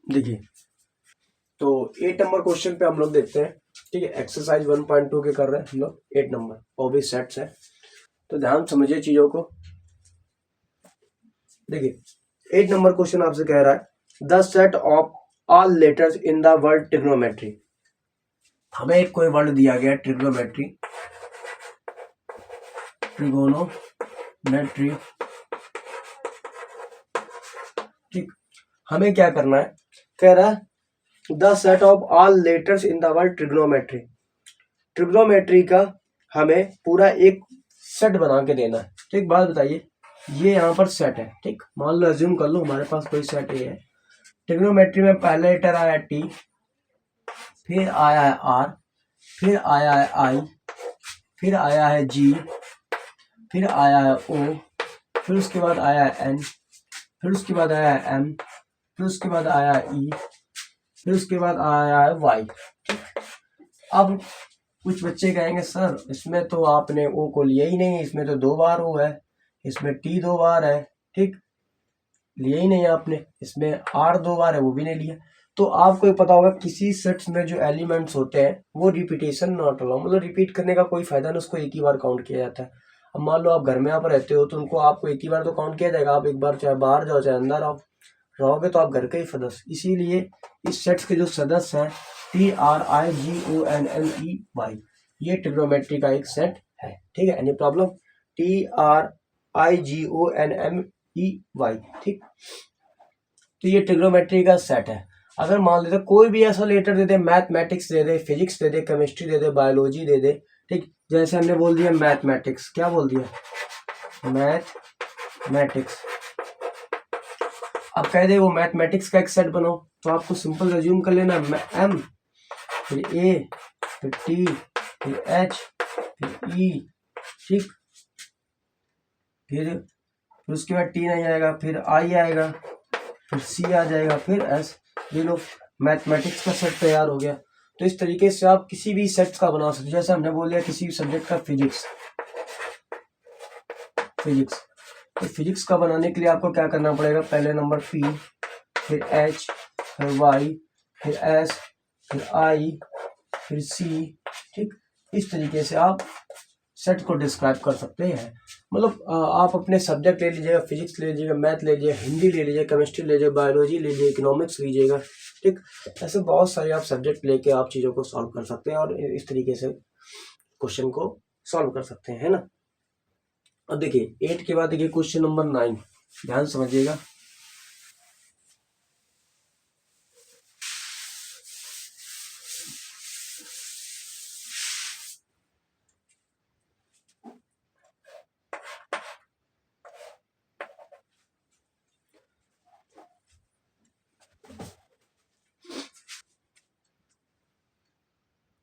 देखिए, तो 8 number question पे हम लोग देखते हैं। ठीक है, एक्सरसाइज 1.2 के कर रहे हैं हम लोग 8 नंबर, वो भी सेट्स है, तो ध्यान समझिए चीजों को। देखिए 8 नंबर क्वेश्चन आपसे कह रहा है the set of all letters in the word trigonometry. हमें एक कोई वर्ड दिया गया ट्रिग्नोमेट्री, ट्रिगोनोमेट्री। ठीक, हमें क्या करना है, कह रहा है the set of all letters in the word trigonometry. Trigonometry का हमें पूरा एक सेट बना के देना है। ठीक, बात बताइए, ये यहाँ पर सेट है। ठीक, मान लो अज्यूम कर लो हमारे पास कोई सेट ये है। ट्रिग्नोमेट्री में पहला लेटर आया टी, फिर आया है आर, फिर आया है आई, फिर आया है जी, फिर आया है ओ, फिर उसके बाद आया है एन, फिर उसके बाद आया है एम, फिर उसके बाद आया है ई, फिर उसके बाद आया है वाई। अब कुछ बच्चे कहेंगे सर इसमें तो आपने ओ को लिया ही नहीं, इसमें तो 2 बार ओ है, इसमें टी 2 बार है। ठीक, लिया ही नहीं आपने, इसमें आर 2 बार है, वो भी नहीं लिया। तो आपको पता होगा किसी सेट्स में जो एलिमेंट्स होते हैं वो रिपीटेशन नॉट अलाउ, मतलब रिपीट करने का कोई फायदा नहीं, उसको एक ही बार काउंट किया जाता है। अब मान लो आप घर में आप रहते हो तो उनको आपको एक ही बार तो काउंट किया जाएगा, आप एक बार चाहे बाहर जाओ चाहे अंदर आओ, रहोगे तो आप घर के ही सदस्य। इसीलिए इस सेट्स के जो सदस्य हैं TRIGONMEY, ये ट्रिग्नोमेट्री का एक सेट है। ठीक है, एनी प्रॉब्लम? TRIGONMEY। ठीक, तो ये ट्रिग्नोमेट्री का सेट है। अगर मान लेते कोई भी ऐसा लेटर दे दे, मैथमेटिक्स दे दे, फिजिक्स दे दे, केमिस्ट्री दे दे, बायोलॉजी दे दे। ठीक, जैसे हमने बोल दिया मैथमेटिक्स, क्या बोल दिया मैथमेटिक्स, अब कह दे वो मैथमेटिक्स का एक सेट बनाओ, तो आपको सिंपल रिज्यूम कर लेना एम, फिर ए, फिर टी, फिर एच, फिर ई। ठीक, फिर उसके बाद टी नहीं आएगा, फिर आई आएगा, फिर सी आ जाएगा, फिर एस। ये लो मैथमेटिक्स का सेट तैयार हो गया। तो इस तरीके से आप किसी भी सेट का बना सकते हो। जैसे हमने बोल दिया किसी भी सब्जेक्ट का फिजिक्स, तो फिजिक्स का बनाने के लिए आपको क्या करना पड़ेगा, पहले नंबर पी, फिर एच, फिर वाई, फिर एस, फिर आई, फिर सी। ठीक, इस तरीके से आप सेट को डिस्क्राइब कर सकते हैं। मतलब आप अपने सब्जेक्ट ले लीजिएगा, फिजिक्स ले लीजिएगा, मैथ ले लीजिएगा, हिंदी ले लीजिएगा, केमिस्ट्री ले लीजिएगा, बायोलॉजी ले लीजिएगा, इकोनॉमिक्स लीजिएगा। ठीक, ऐसे बहुत सारे आप सब्जेक्ट लेके आप चीज़ों को सॉल्व कर सकते हैं और इस तरीके से क्वेश्चन को सॉल्व कर सकते हैं, है ना। अब देखिए 8 के बाद देखिए क्वेश्चन नंबर 9, ध्यान समझिएगा।